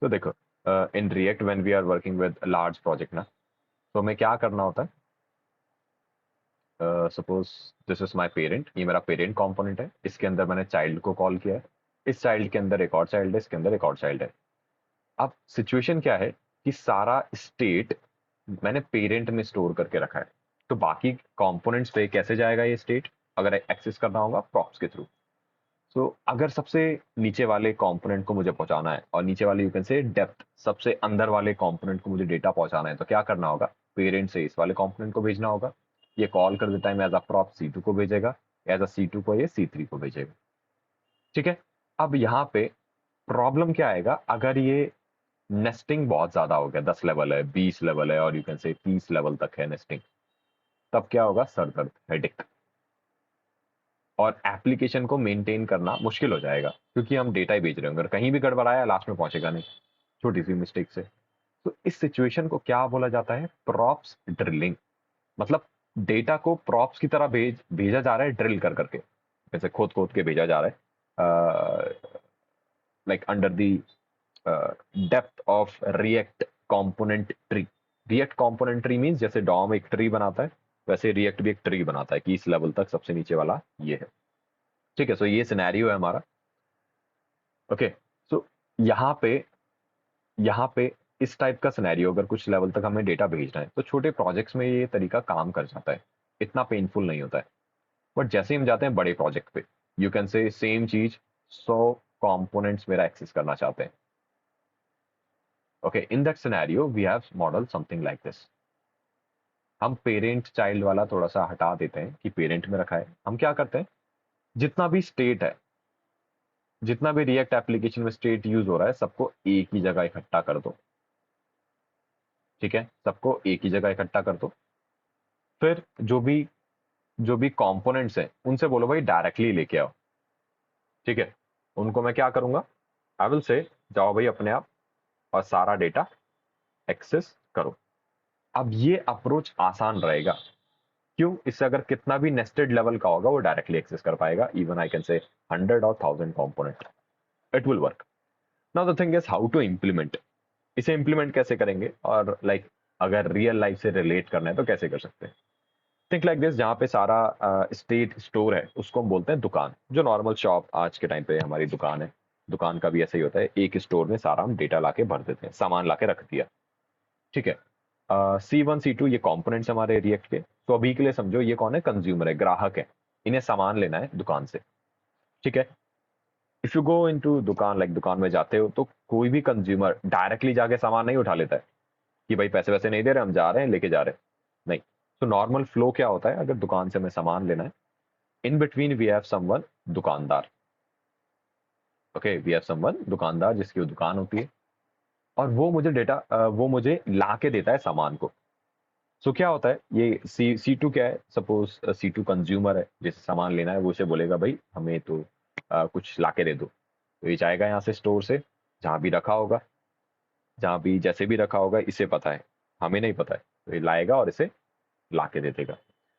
तो देखो, in React when we are working with large project ना, तो हमें क्या करना होता है। Suppose this is my parent, ये मेरा पेरेंट कंपोनेंट है, इसके अंदर मैंने चाइल्ड को कॉल किया है, इस चाइल्ड के अंदर एक और चाइल्ड है, इसके अंदर एक और चाइल्ड है। अब सिचुएशन क्या है कि सारा स्टेट मैंने पेरेंट में स्टोर करके रखा है, तो बाकी कंपोनेंट्स पे कैसे जाएगा ये स्टेट, अगर एक्सेस करना होगा प्रॉप्स के थ्रू। सो अगर सबसे नीचे वाले कंपोनेंट को मुझे पहुंचाना है, और नीचे वाले यू कैन से डेप्थ, सबसे अंदर वाले कंपोनेंट को मुझे डेटा पहुंचाना है, तो क्या करना होगा, पेरेंट से इस वाले कंपोनेंट को भेजना होगा। ये कॉल कर देता है, एज अ प्रॉप सी2 को भेजेगा, एज अ सी2 को ये सी3 को भेजेगा। ठीक है। अब यहाँ पे प्रॉब्लम क्या आएगा, अगर ये नेस्टिंग बहुत ज्यादा हो गया, 10 लेवल है, 20 लेवल है, और यू कैन से 30 लेवल तक है नेस्टिंग, तब क्या होगा, सर दर्द, हेडेक, और एप्लीकेशन को मेंटेन करना मुश्किल हो जाएगा, क्योंकि हम डेटा ही भेज रहे होंगे, अगर कहीं भी गड़बड़ाया लास्ट में पहुंचेगा नहीं, छोटी सी मिस्टेक से। तो इस सिचुएशन को क्या बोला जाता है, प्रॉप्स ड्रिलिंग। मतलब डेटा को प्रॉप्स की तरह भेजा जा रहा है, ड्रिल कर करके, जैसे खोद खोद के भेजा जा रहा है, like under the depth of react component tree. React component tree means जैसे डॉम एक ट्री बनाता है, वैसे रिएक्ट भी एक ट्री बनाता है कि इस लेवल तक सबसे नीचे वाला ये है। ठीक है, सो ये सिनेरियो है हमारा। ओके, सो यहाँ पे इस टाइप का सिनेरियो, अगर कुछ लेवल तक हमें डेटा भेजना है, तो छोटे प्रोजेक्ट्स में ये तरीका काम कर जाता है, इतना पेनफुल नहीं होता है। बट जैसे ही हम जाते हैं बड़े प्रोजेक्ट पे, यू कैन से सेम चीज 100 कंपोनेंट्स मेरा एक्सेस करना चाहते हैं। Okay, in that scenario we have model something like this. हम पेरेंट चाइल्ड वाला थोड़ा सा हटा देते हैं कि पेरेंट में रखा है, हम क्या करते हैं, जितना भी स्टेट है, जितना भी रिएक्ट एप्लीकेशन में स्टेट यूज हो रहा है, सबको एक ही जगह इकट्ठा कर दो। ठीक है, सबको एक ही जगह इकट्ठा कर दो। फिर जो भी कंपोनेंट्स हैं, उनसे बोलो भाई डायरेक्टली लेके आओ। ठीक है, उनको मैं क्या करूंगा, आई विल से जाओ भाई अपने आप और सारा डेटा एक्सेस करो। अब ये अप्रोच आसान रहेगा, क्यों, इससे अगर कितना भी नेस्टेड लेवल का होगा वो डायरेक्टली एक्सेस कर पाएगा, इवन आई कैन से 100 और 1000 component, it will work. Now the thing is how to implement. इसे इम्प्लीमेंट कैसे करेंगे, और लाइक अगर रियल लाइफ से रिलेट करना है तो कैसे कर सकते हैं। थिंक लाइक दिस, जहाँ पे सारा स्टेट स्टोर है, उसको हम बोलते हैं दुकान। जो नॉर्मल शॉप आज के टाइम पे हमारी दुकान है, दुकान का भी ऐसा ही होता है, एक स्टोर में सारा हम डेटा लाके भर देते हैं, सामान लाके रख दिया। ठीक है, C1 C2 ये कंपोनेंट्स हमारे रिएक्ट के। तो अभी के लिए समझो ये कौन है, कंज्यूमर है, ग्राहक है, इन्हें सामान लेना है दुकान से। ठीक है, इफ यू गो इनटू दुकान, लाइक दुकान में जाते हो, तो कोई भी कंज्यूमर डायरेक्टली जाके सामान नहीं उठा लेता है कि भाई पैसे वैसे नहीं दे रहे, हम जा रहे हैं लेके जा रहे हैं, नहीं। तो नॉर्मल फ्लो क्या होता है, अगर दुकान से हमें सामान लेना है, in between we have someone, दुकानदार। ओके, वी हैव समवन दुकानदार, जिसकी वो दुकान होती है, और वो मुझे डेटा, वो मुझे ला के देता है सामान को। सो क्या होता है, ये सी टू क्या है, सपोज C2 कंज्यूमर है, जिसे सामान लेना है, वो उसे बोलेगा भाई हमें तो कुछ ला के दे दो। तो ये जाएगा यहाँ से स्टोर से, जहाँ भी रखा होगा, जहाँ भी जैसे भी रखा होगा, इसे पता है, हमें नहीं पता है, तो ये लाएगा और इसे ला के दे देगा।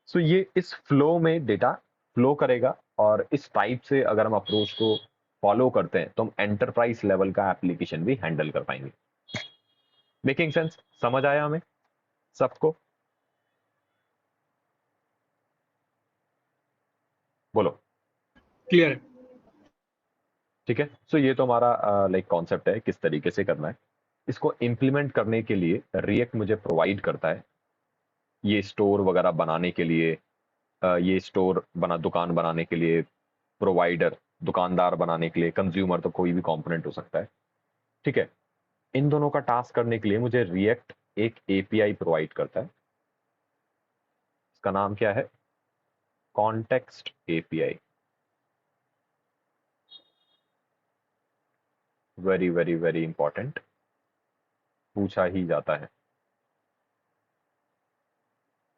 सो ये इस फ्लो में डेटा फ्लो करेगा, और इस टाइप से अगर हम अप्रोच को फॉलो करते हैं, तो हम एंटरप्राइज लेवल का एप्लीकेशन भी हैंडल कर पाएंगे। मेकिंग सेंस, समझ आया हमें सबको, बोलो। क्लियर है। ठीक है, सो ये तो हमारा लाइक कॉन्सेप्ट है, किस तरीके से करना है। इसको इम्प्लीमेंट करने के लिए रिएक्ट मुझे प्रोवाइड करता है ये स्टोर वगैरह बनाने के लिए, ये स्टोर बना, दुकान बनाने के लिए प्रोवाइडर, दुकानदार बनाने के लिए कंज्यूमर, तो कोई भी कंपोनेंट हो सकता है। ठीक है, इन दोनों का टास्क करने के लिए मुझे रिएक्ट एक एपीआई प्रोवाइड करता है, इसका नाम क्या है, context API. Very very very important, पूछा ही जाता है,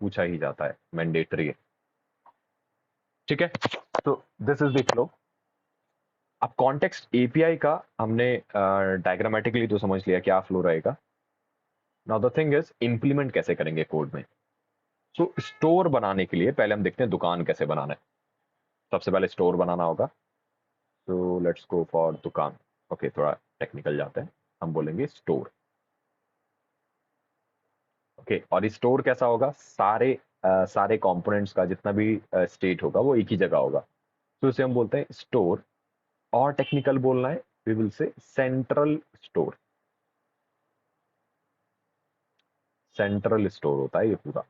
पूछा ही जाता है, मैंडेटरी है। ठीक है, तो दिस इज द फ्लो। अब कॉन्टेक्स्ट एपीआई का हमने डायग्रामेटिकली तो समझ लिया क्या फ्लो रहेगा। Now the thing is implement कैसे करेंगे कोड में। सो स्टोर बनाने के लिए पहले हम देखते हैं दुकान कैसे बनाना है। सबसे पहले स्टोर बनाना होगा, तो लेट्स गो फॉर दुकान। ओके, थोड़ा टेक्निकल जाते हैं। हम बोलेंगे स्टोर। ओके, और स्टोर कैसा होगा, सारे कंपोनेंट्स का जितना भी स्टेट होगा वो एक ही जगह होगा, तो उसे हम बोलते हैं स्टोर। और टेक्निकल बोलना है, we will say central store. Central store होता है ये पूरा,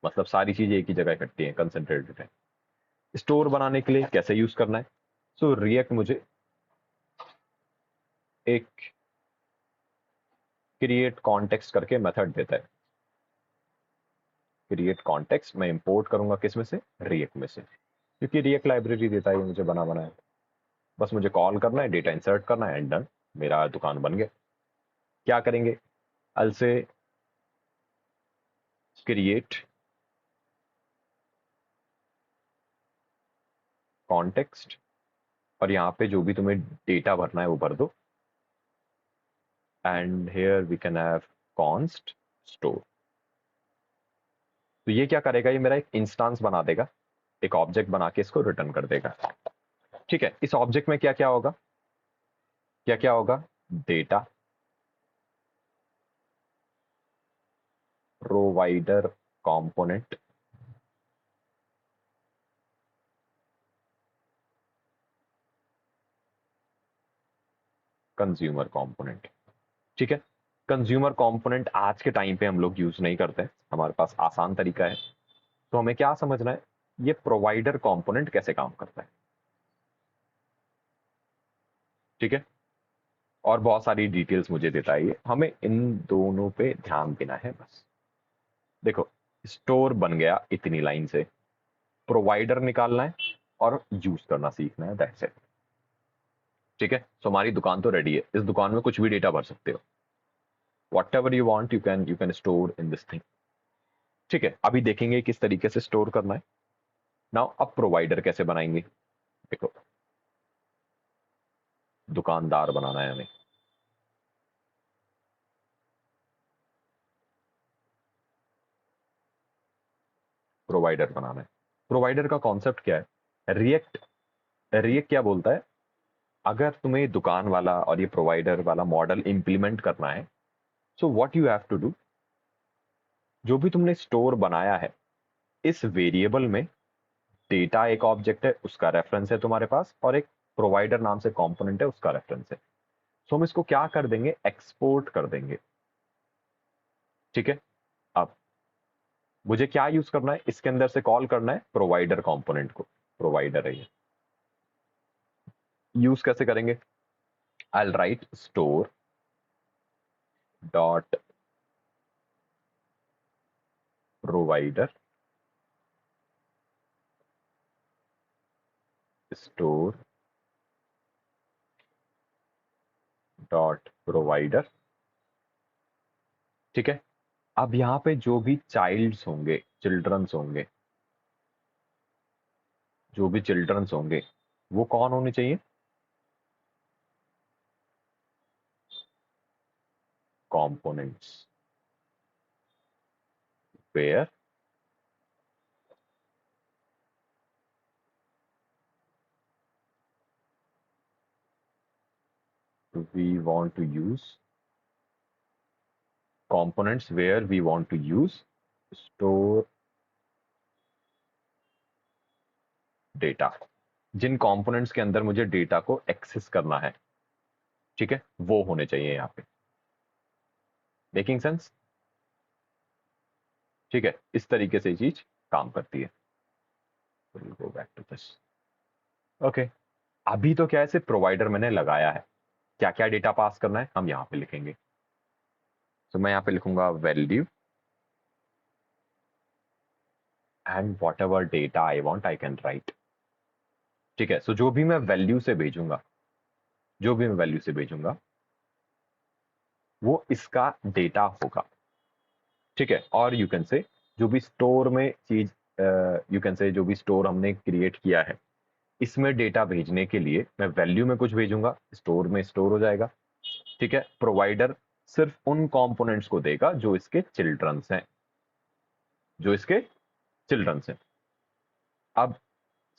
मतलब सारी चीजें एक ही जगह इकट्ठी हैं, कंसेंट्रेटेड है। स्टोर बनाने के लिए कैसे यूज करना है, सो रिएक्ट मुझे एक क्रिएट कॉन्टेक्स्ट करके मेथड देता है। क्रिएट कॉन्टेक्स्ट मैं इंपोर्ट करूंगा किस में से, रिएक्ट में से, क्योंकि रिएक्ट लाइब्रेरी देता है ये मुझे बना बनाया। बस मुझे कॉल करना है, डेटा इंसर्ट करना है, एंड डन, मेरा दुकान बन गया। क्या करेंगे, अल से क्रिएट कॉन्टेक्स्ट, और यहाँ पे जो भी तुम्हें डेटा भरना है वो भर दो, and here we can have const store. तो ये क्या करेगा, ये मेरा एक इंस्टांस बना देगा, एक ऑब्जेक्ट बना के इसको रिटर्न कर देगा। ठीक है, इस ऑब्जेक्ट में क्या क्या होगा, क्या क्या होगा, data, provider component, consumer component. ठीक है, कंज्यूमर कंपोनेंट आज के टाइम पे हम लोग यूज नहीं करते, हमारे पास आसान तरीका है। तो हमें क्या समझना है, ये प्रोवाइडर कंपोनेंट कैसे काम करता है। ठीक है, और बहुत सारी डिटेल्स मुझे देता है ये, हमें इन दोनों पे ध्यान देना है बस। देखो, स्टोर बन गया इतनी लाइन से, प्रोवाइडर निकालना है और यूज करना सीखना है, दैट्स इट। ठीक है, सो हमारी दुकान तो रेडी है, इस दुकान में कुछ भी डेटा भर सकते हो, what ever you want you can store in this thing. ठीक है, अभी देखेंगे किस तरीके से स्टोर करना है। नाउ अब प्रोवाइडर कैसे बनाएंगे, देखो, दुकानदार बनाना है हमें, प्रोवाइडर बनाना है। प्रोवाइडर का कॉन्सेप्ट क्या है, रिएक्ट, रिएक्ट क्या बोलता है, अगर तुम्हें दुकान वाला और ये प्रोवाइडर वाला मॉडल इंप्लीमेंट करना है, so what you have to do, जो भी तुमने स्टोर बनाया है, इस वेरिएबल में डेटा एक ऑब्जेक्ट है, उसका रेफरेंस है तुम्हारे पास, और एक प्रोवाइडर नाम से कंपोनेंट है, उसका रेफरेंस है। सो हम इसको क्या कर देंगे, एक्सपोर्ट कर देंगे। ठीक है, अब मुझे क्या यूज करना है, इसके अंदर से कॉल करना है प्रोवाइडर कंपोनेंट को, प्रोवाइडर है ये। यूज कैसे करेंगे, I write store dot provider, store dot provider. ठीक है, अब यहां पे जो भी चाइल्ड्स होंगे, चिल्ड्रंस होंगे, जो भी चिल्ड्रंस होंगे वो कौन होने चाहिए, components where we want to use, components where we want to use store data, जिन कंपोनेंट्स के अंदर मुझे डेटा को एक्सेस करना है, ठीक है, वो होने चाहिए यहाँ पे। मेकिंग सेंस, ठीक है, इस तरीके से चीज काम करती है। Go back to this. Okay, अभी तो क्या है, सिर्फ प्रोवाइडर मैंने लगाया है, क्या क्या डेटा पास करना है हम यहाँ पे लिखेंगे। तो मैं यहाँ पे लिखूंगा value and what ever data I want I can write. ठीक है, सो जो भी मैं वैल्यू से भेजूंगा, जो भी मैं वैल्यू से भेजूंगा वो इसका डेटा होगा। ठीक है, और यू कैन से जो भी स्टोर में चीज, यू कैन से जो भी स्टोर हमने क्रिएट किया है, इसमें डेटा भेजने के लिए मैं वैल्यू में कुछ भेजूंगा, स्टोर में स्टोर हो जाएगा। ठीक है, प्रोवाइडर सिर्फ उन कंपोनेंट्स को देगा जो इसके चिल्ड्रंस हैं, जो इसके चिल्ड्रंस हैं। अब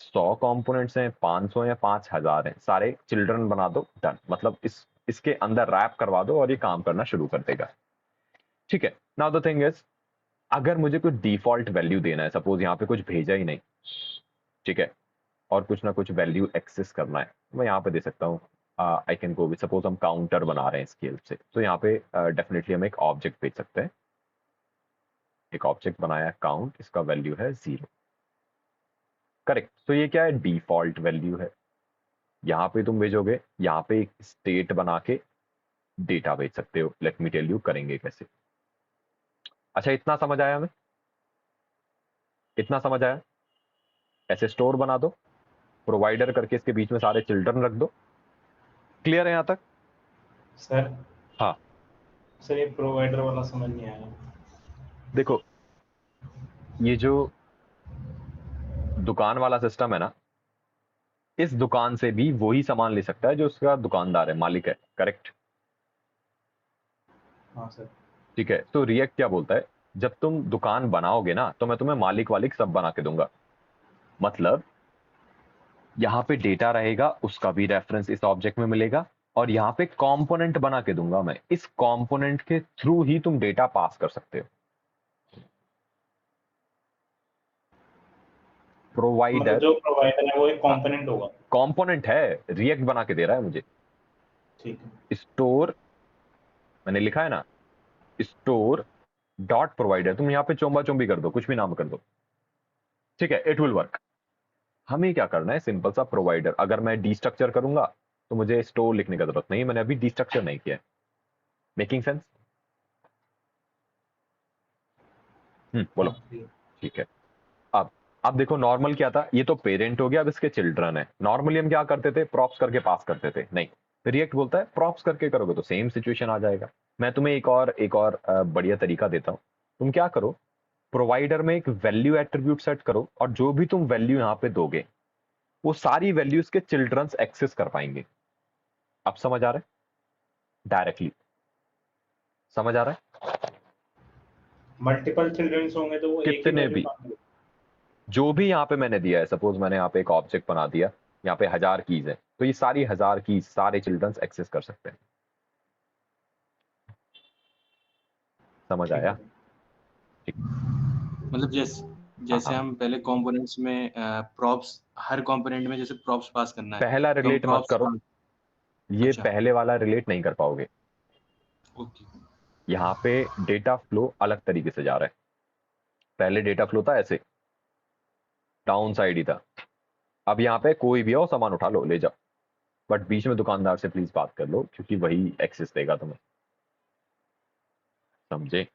100 कंपोनेंट्स हैं, 500 या 5000 हैं, सारे चिल्ड्रन बना दो, डन, मतलब इसके अंदर रैप करवा दो और ये काम करना शुरू कर देगा। ठीक है, नाउ द थिंग इज, अगर मुझे कुछ डिफॉल्ट वैल्यू देना है, सपोज यहाँ पे कुछ भेजा ही नहीं, ठीक है, और कुछ ना कुछ वैल्यू एक्सेस करना है, मैं यहाँ पे दे सकता हूँ। I can go with, suppose हम काउंटर बना रहे हैं इसकी हेल्प से, तो यहाँ पे डेफिनेटली हम एक ऑब्जेक्ट भेज सकते हैं। एक ऑब्जेक्ट बनाया काउंट, इसका वैल्यू है 0। करेक्ट, तो ये क्या है, डिफॉल्ट वैल्यू है। यहाँ पे तुम भेजोगे, यहाँ पे एक स्टेट बना के डेटा भेज सकते हो। लेट मी टेल यू करेंगे कैसे। अच्छा, इतना समझ आया हमें? इतना समझ आया? ऐसे स्टोर बना दो, प्रोवाइडर करके इसके बीच में सारे चिल्ड्रन रख दो। क्लियर है यहाँ तक? सर हाँ, सर ये प्रोवाइडर वाला समझ नहीं आया। देखो, ये जो दुकान वाला सिस्टम है ना, इस दुकान से भी वही सामान ले सकता है जो उसका दुकानदार है, मालिक है। करेक्ट? हाँ सर। ठीक है, तो रिएक्ट क्या बोलता है, जब तुम दुकान बनाओगे ना, तो मैं तुम्हें मालिक वालिक सब बना के दूंगा। मतलब यहाँ पे डेटा रहेगा, उसका भी रेफरेंस इस ऑब्जेक्ट में मिलेगा, और यहाँ पे कंपोनेंट बना के दूंगा मैं। इस कंपोनेंट के थ्रू ही तुम डेटा पास कर सकते हो। मतलब प्रोवाइडर, जो प्रोवाइडर है वो एक हाँ, कंपोनेंट होगा। कंपोनेंट है, रिएक्ट बना के दे रहा है मुझे। ठीक है। स्टोर, मैंने लिखा है ना, स्टोर डॉट प्रोवाइडर, तुम यहाँ पे चोंबा चोंबी कर दो, कुछ भी नाम कर दो, ठीक है, इट विल वर्क। हमें क्या करना है, सिंपल सा प्रोवाइडर। अगर मैं डी स्ट्रक्चर करूंगा तो मुझे स्टोर लिखने का जरूरत नहीं, मैंने अभी डी स्ट्रक्चर नहीं किया है। Making sense? बोलो। हाँ ठीक है। ठीक है, अब अब देखो, नॉर्मल क्या था, ये तो पेरेंट हो गया, अब इसके चिल्ड्रन है। नॉर्मली हम क्या करते थे, प्रॉप्स करके पास करते थे। नहीं, रिएक्ट बोलता है प्रॉप्स करके करोगे तो सेम सिचुएशन आ जाएगा। मैं तुम्हें एक और बढ़िया तरीका देता हूं। तुम क्या करो, प्रोवाइडर में एक वैल्यू एट्रीब्यूट सेट करो, और जो भी तुम वैल्यू यहां पे दोगे, वो सारी वैल्यूज के चिल्ड्रंस एक्सेस कर पाएंगे। अब समझ आ रहा है? डायरेक्टली समझ आ रहा है? मल्टीपल चिल्ड्रंस होंगे तो वो एक ही कितने वैल्यू भी, कहाँ मिलेगी? जो भी यहाँ पे मैंने दिया है, सपोज मैंने यहाँ पे एक ऑब्जेक्ट बना दिया, यहाँ पे 1000 कीज है, तो ये सारी 1000 कीज सारे चिल्ड्रंस एक्सेस कर सकते हैं। समझ ठीक आया? है। ठीक। मतलब जैसे हाँ जैसे हाँ, हम पहले कंपोनेंट्स में प्रॉप्स, हर कंपोनेंट में जैसे प्रॉप्स पास करना है, पहला तो हम रिलेट मत प्रॉप्स करो, पास। ये अच्छा। पहले वाला रिलेट नहीं कर पाओगे। ओके। यहाँ पे डेटा फ्लो अलग तरीके से जा रहा है। पहले डेटा फ्लो था ऐसे, डाउन साइड ही था। अब यहाँ पे कोई भी हो, सामान उठा लो, ले जाओ, बट बीच में दुकानदार से प्लीज बात कर लो, क्योंकि वही एक्सेस देगा तुम्हें। समझे?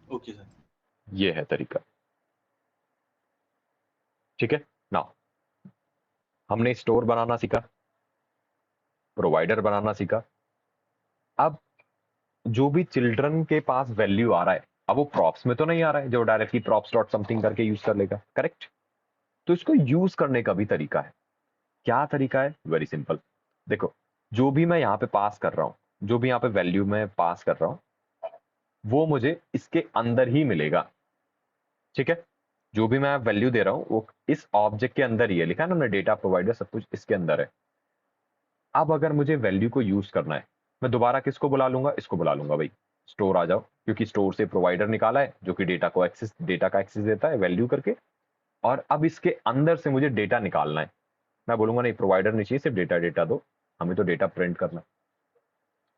Okay sir. ये है तरीका। ठीक है ना, हमने स्टोर बनाना सीखा, प्रोवाइडर बनाना सीखा। अब जो भी चिल्ड्रन के पास वैल्यू आ रहा है, अब वो प्रॉप्स में तो नहीं आ रहा है जो डायरेक्टली प्रॉप्स डॉट समथिंग करके यूज कर लेगा। करेक्ट? तो इसको यूज करने का भी तरीका है। क्या तरीका है? Very simple. देखो, जो भी मैं यहाँ पे पास कर रहा हूं, जो भी यहाँ पे वैल्यू मैं पास कर रहा हूं, वो मुझे इसके अंदर ही मिलेगा। ठीक है, जो भी मैं वैल्यू दे रहा हूं वो इस ऑब्जेक्ट के अंदर ही है। लिखा है ना हमने, डेटा प्रोवाइडर, सब कुछ इसके अंदर है। अब अगर मुझे वैल्यू को यूज करना है, मैं दोबारा किसको बुला लूंगा, इसको बुला लूंगा, भाई स्टोर आ जाओ, क्योंकि स्टोर से प्रोवाइडर निकाला है जो कि डेटा का एक्सेस देता है वैल्यू करके। और अब इसके अंदर से मुझे डेटा निकालना है। मैं बोलूंगा नहीं, प्रोवाइडर नहीं चाहिए, सिर्फ डेटा डेटा दो, हमें तो डेटा प्रिंट करना है।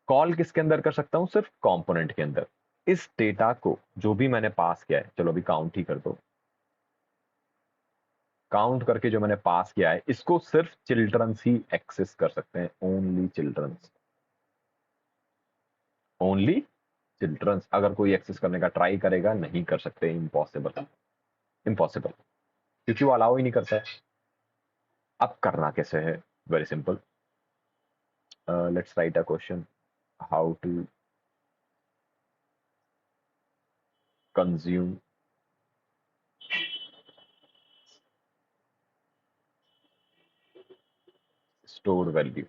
कॉल किसके अंदर कर सकता हूं, सिर्फ कंपोनेंट के अंदर। इस डेटा को जो भी मैंने पास किया है, चलो अभी काउंट ही कर दो, काउंट करके जो मैंने पास किया है, इसको सिर्फ चिल्ड्रंस ही एक्सेस कर सकते हैं। Only childrens, only childrens. अगर कोई एक्सेस करने का ट्राई करेगा, नहीं कर सकते, इम्पॉसिबल, इम्पॉसिबल, क्योंकि वो अलाउ ही नहीं करता है। अब करना कैसे है? Very simple. Let's write a question, how to consume store value.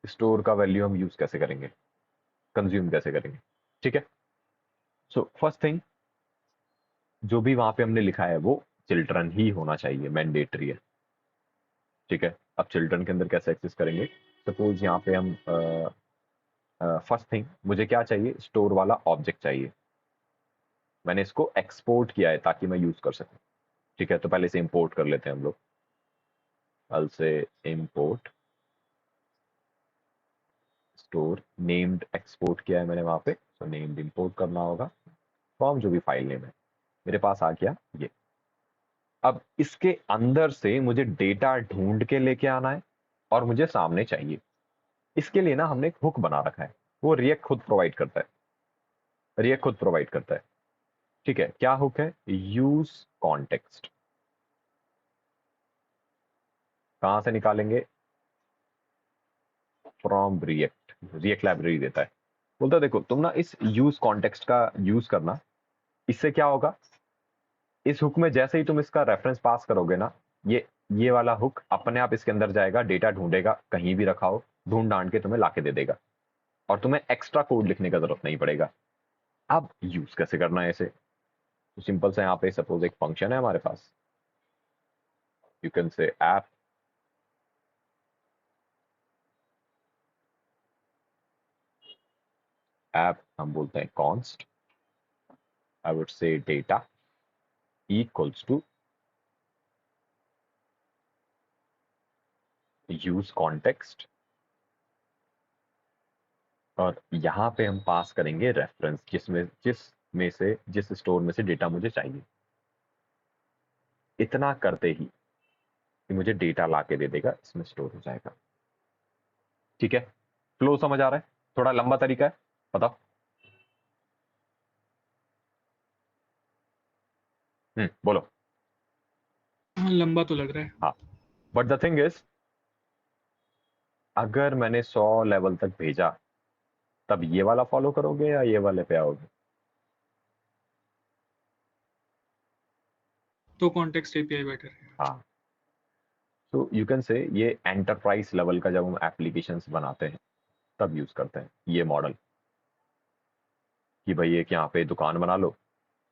Store का वैल्यू हम यूज कैसे करेंगे, कंज्यूम कैसे करेंगे? ठीक है, सो फर्स्ट थिंग, जो भी वहां पे हमने लिखा है वो चिल्ड्रन ही होना चाहिए, मैंडेटरी है। ठीक है, अब चिल्ड्रन के अंदर कैसे एक्सेस करेंगे? सपोज यहाँ पे हम फर्स्ट थिंग मुझे क्या चाहिए, स्टोर वाला ऑब्जेक्ट चाहिए। मैंने इसको एक्सपोर्ट किया है ताकि मैं यूज कर सकूं। ठीक है, तो पहले से इंपोर्ट कर लेते हैं हम लोग। अल से इंपोर्ट स्टोर नेम्ड एक्सपोर्ट किया है मैंने वहां पे, तो नेम्ड इंपोर्ट करना होगा फ्रॉम जो भी फाइल नेम है। मेरे पास आ गया ये। अब इसके अंदर से मुझे डेटा ढूंढ के लेके आना है और मुझे सामने चाहिए। इसके लिए ना हमने एक हुक बना रखा है, वो रिएक्ट खुद प्रोवाइड करता है। रिएक्ट खुद प्रोवाइड करता है। ठीक है, क्या हुक है? Use context. कहां से निकालेंगे? From react. रिएक्ट लाइब्रेरी देता है, बोलता है देखो तुम ना इस यूज कॉन्टेक्स्ट का यूज करना। इससे क्या होगा, इस हुक में जैसे ही तुम इसका रेफरेंस पास करोगे ना, ये वाला हुक अपने आप इसके अंदर जाएगा, डेटा ढूंढेगा, कहीं भी रखा हो ढूंढ डांड के तुम्हें लाके दे देगा और तुम्हें एक्स्ट्रा कोड लिखने का जरूरत नहीं पड़ेगा। अब यूज कैसे करना है इसे? तो सिंपल से यहाँ पे सपोज एक फंक्शन है हमारे पास, यू कैन से ऐप हम बोलते हैं const, I would say data equals to use context, और यहां पे हम पास करेंगे रेफरेंस, जिस स्टोर में से डेटा मुझे चाहिए। इतना करते ही कि मुझे डेटा ला के दे देगा, इसमें स्टोर हो जाएगा। ठीक है, फ्लो समझ आ रहा है? थोड़ा लंबा तरीका है, बताओ। बोलो। हाँ, लंबा तो लग रहा है। हाँ, बट द थिंग इज, अगर मैंने 100 लेवल तक भेजा तब ये वाला फॉलो करोगे या ये वाले पे आओगे? तो कॉन्टेक्स्ट एपीआई बेटर है। हाँ, तो यू कैन से ये एंटरप्राइज लेवल का जब हम एप्लीकेशंस बनाते हैं तब यूज करते हैं ये मॉडल, कि भाई एक यहाँ पे दुकान बना लो,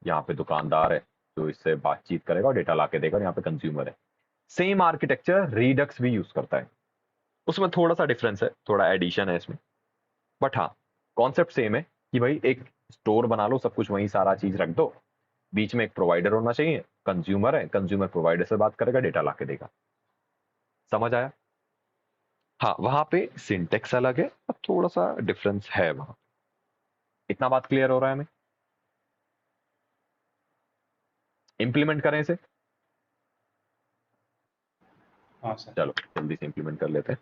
यहाँ पे दुकानदार है तो इससे बातचीत करेगा और डेटा ला के देगा, और यहाँ पे कंज्यूमर है। सेम आर्किटेक्चर रिडक्स भी यूज करता है, उसमें थोड़ा सा डिफरेंस है, थोड़ा एडिशन है इसमें, बट हाँ कॉन्सेप्ट सेम है कि भाई एक स्टोर बना लो, सब कुछ वहीं सारा चीज रख दो, बीच में एक प्रोवाइडर होना चाहिए, कंज्यूमर है, कंज्यूमर प्रोवाइडर से बात करेगा, डेटा ला के देगा। समझ आया? हाँ, वहां पे सिंटेक्स अलग है, अब थोड़ा सा डिफरेंस है वहां। इतना बात क्लियर हो रहा है हमें? इंप्लीमेंट करें इसे? हाँ सर। चलो जल्दी से इंप्लीमेंट कर लेते हैं।